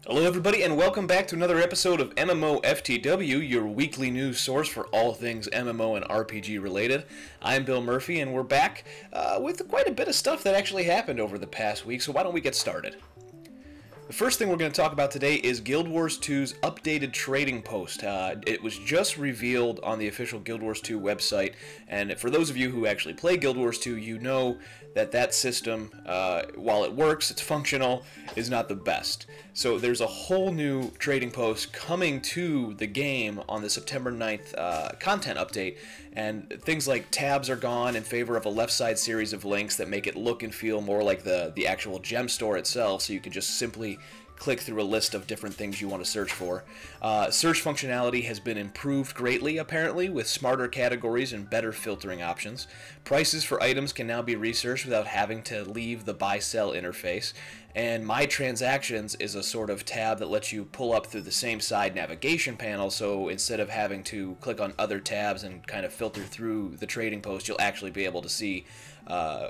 Hello everybody and welcome back to another episode of MMOFTW, your weekly news source for all things MMO and RPG related. I'm Bill Murphy and we're back with quite a bit of stuff that actually happened over the past week, so why don't we get started? The first thing we're going to talk about today is Guild Wars 2's updated trading post. It was just revealed on the official Guild Wars 2 website, and for those of you who actually play Guild Wars 2, you know that that system, while it works, it's functional, is not the best. So there's a whole new trading post coming to the game on the September 9th content update, and things like tabs are gone in favor of a left side series of links that make it look and feel more like the actual gem store itself, so you can just simply click through a list of different things you want to search for. Search functionality has been improved greatly, apparently, with smarter categories and better filtering options. Prices for items can now be researched without having to leave the buy-sell interface. And My Transactions is a sort of tab that lets you pull up through the same side navigation panel, so instead of having to click on other tabs and kind of filter through the trading post, you'll actually be able to see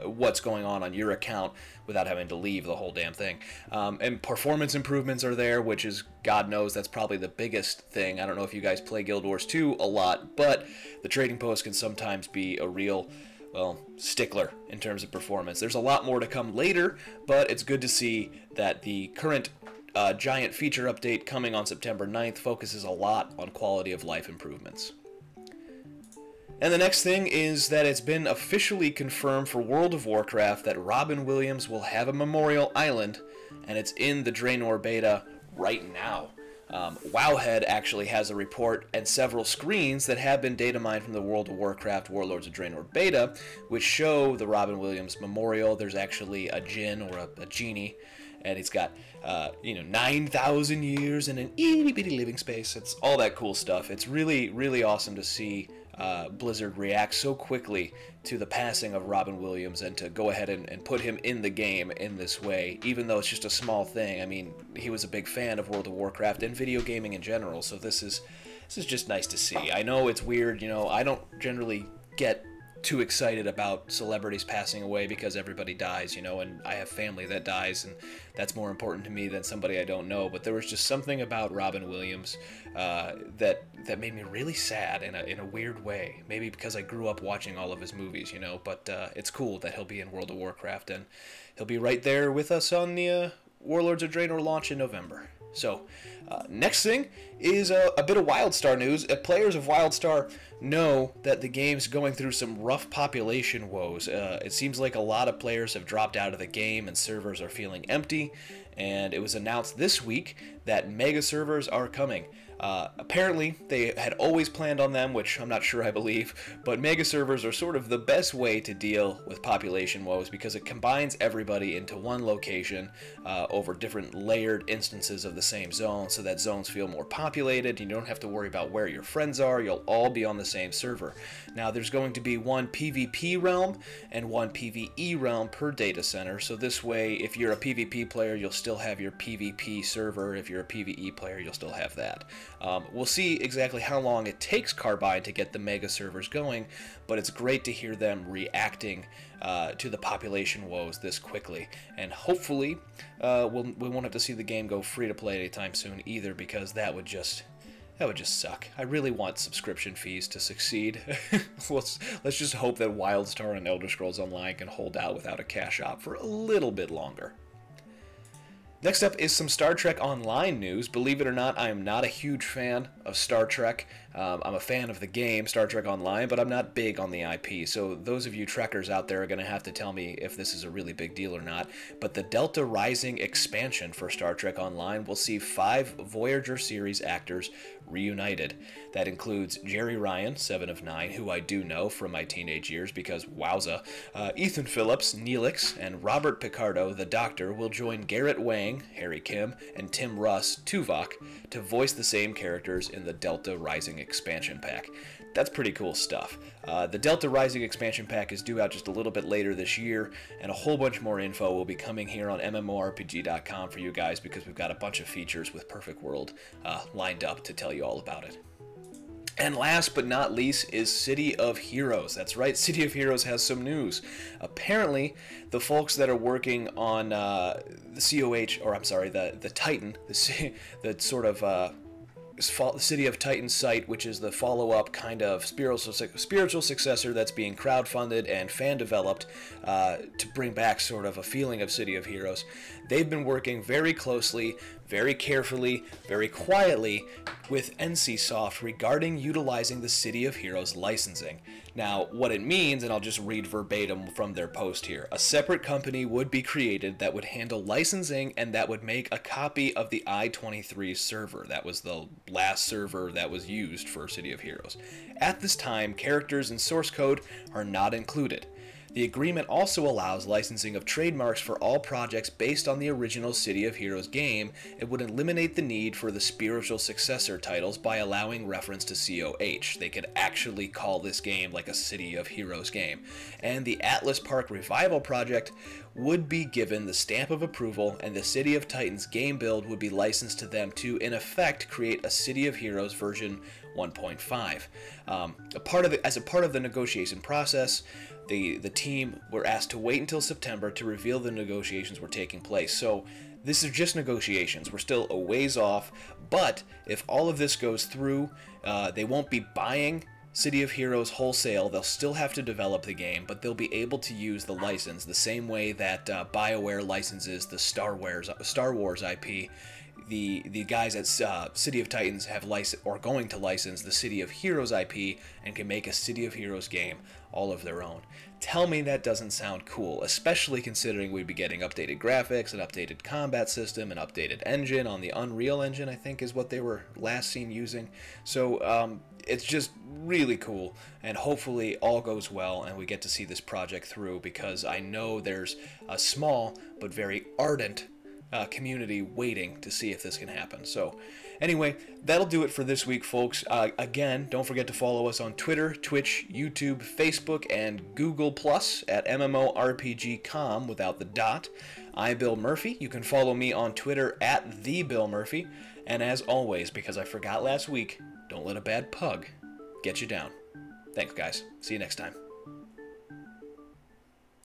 what's going on your account without having to leave the whole damn thing. And performance improvements are there, which is, God knows, that's probably the biggest thing. I don't know if you guys play Guild Wars 2 a lot, but the trading post can sometimes be a real, well, stickler in terms of performance. There's a lot more to come later, but it's good to see that the current giant feature update coming on September 9th focuses a lot on quality of life improvements. And the next thing is that it's been officially confirmed for World of Warcraft that Robin Williams will have a memorial island, and it's in the Draenor beta right now. Wowhead actually has a report and several screens that have been data mined from the World of Warcraft Warlords of Draenor beta, which show the Robin Williams memorial. There's actually a djinn, or a genie, and it's got 9,000 years in an itty-bitty living space. It's all that cool stuff. It's really, really awesome to see Blizzard react so quickly to the passing of Robin Williams and to go ahead and put him in the game in this way, even though it's just a small thing. I mean, he was a big fan of World of Warcraft and video gaming in general, so this is just nice to see. I know it's weird, I don't generally get too excited about celebrities passing away because everybody dies, and I have family that dies, and that's more important to me than somebody I don't know. But there was just something about Robin Williams that made me really sad in a weird way. Maybe because I grew up watching all of his movies, but it's cool that he'll be in World of Warcraft, and he'll be right there with us on the Warlords of Draenor launch in November. So, next thing is a bit of WildStar news. Players of WildStar know that the game's going through some rough population woes. It seems like a lot of players have dropped out of the game and servers are feeling empty, and it was announced this week that Megaservers are coming. Apparently, they had always planned on them, which I'm not sure I believe, but Megaservers are sort of the best way to deal with population woes because it combines everybody into one location over different layered instances of the same zone, so that zones feel more populated. You don't have to worry about where your friends are. You'll all be on the same server. Now, there's going to be one PvP realm and one PvE realm per data center, so this way, if you're a PvP player, you'll still have your PvP server. If you're a PvE player, you'll still have that. We'll see exactly how long it takes Carbide to get the mega servers going, but it's great to hear them reacting to the population woes this quickly. And hopefully, we won't have to see the game go free to play anytime soon either, because that would just suck. I really want subscription fees to succeed. Let's just hope that WildStar and Elder Scrolls Online can hold out without a cash op for a little bit longer. Next up is some Star Trek Online news. Believe it or not, I am not a huge fan of Star Trek. I'm a fan of the game, Star Trek Online, but I'm not big on the IP. So those of you Trekkers out there are going to have to tell me if this is a really big deal or not. But the Delta Rising expansion for Star Trek Online will see 5 Voyager series actors reunited. That includes Jerry Ryan, 7 of 9, who I do know from my teenage years because wowza. Ethan Phillips, Neelix, and Robert Picardo, the Doctor, will join Garrett Wang, Harry Kim, and Tim Russ, Tuvok, to voice the same characters in the Delta Rising expansion pack. That's pretty cool stuff. The Delta Rising expansion pack is due out just a little bit later this year, and a whole bunch more info will be coming here on MMORPG.com for you guys because we've got a bunch of features with Perfect World lined up to tell you all about it. And last but not least is City of Heroes. That's right, City of Heroes has some news. Apparently, the folks that are working on the COH, or I'm sorry, the Titan, the sort of City of Titan site, which is the follow-up kind of spiritual successor that's being crowdfunded and fan-developed to bring back sort of a feeling of City of Heroes. They've been working very closely, very carefully, very quietly with NCSoft regarding utilizing the City of Heroes licensing. Now, what it means, and I'll just read verbatim from their post here, a separate company would be created that would handle licensing and that would make a copy of the I-23 server. That was the last server that was used for City of Heroes. At this time, characters and source code are not included. The agreement also allows licensing of trademarks for all projects based on the original City of Heroes game. It would eliminate the need for the spiritual successor titles by allowing reference to COH. They could actually call this game like a City of Heroes game. And the Atlas Park Revival project would be given the stamp of approval, and the City of Titans game build would be licensed to them to, in effect, create a City of Heroes version 1.5. As a part of the negotiation process, the team were asked to wait until September to reveal the negotiations were taking place. So this is just negotiations. We're still a ways off, but if all of this goes through, they won't be buying City of Heroes wholesale. They'll still have to develop the game, but they'll be able to use the license the same way that BioWare licenses the Star Wars IP. The guys at City of Titans have going to license the City of Heroes IP and can make a City of Heroes game all of their own. Tell me that doesn't sound cool, especially considering we'd be getting updated graphics, an updated combat system, an updated engine on the Unreal Engine, I think is what they were last seen using. So it's just really cool, and hopefully all goes well and we get to see this project through, because I know there's a small but very ardent community waiting to see if this can happen. So anyway, that'll do it for this week, folks. Again, don't forget to follow us on Twitter, Twitch, YouTube, Facebook, and Google Plus at MMORPG.com without the dot. I'm Bill Murphy. You can follow me on Twitter at TheBillMurphy. And as always, because I forgot last week, don't let a bad pug get you down. Thanks, guys. See you next time.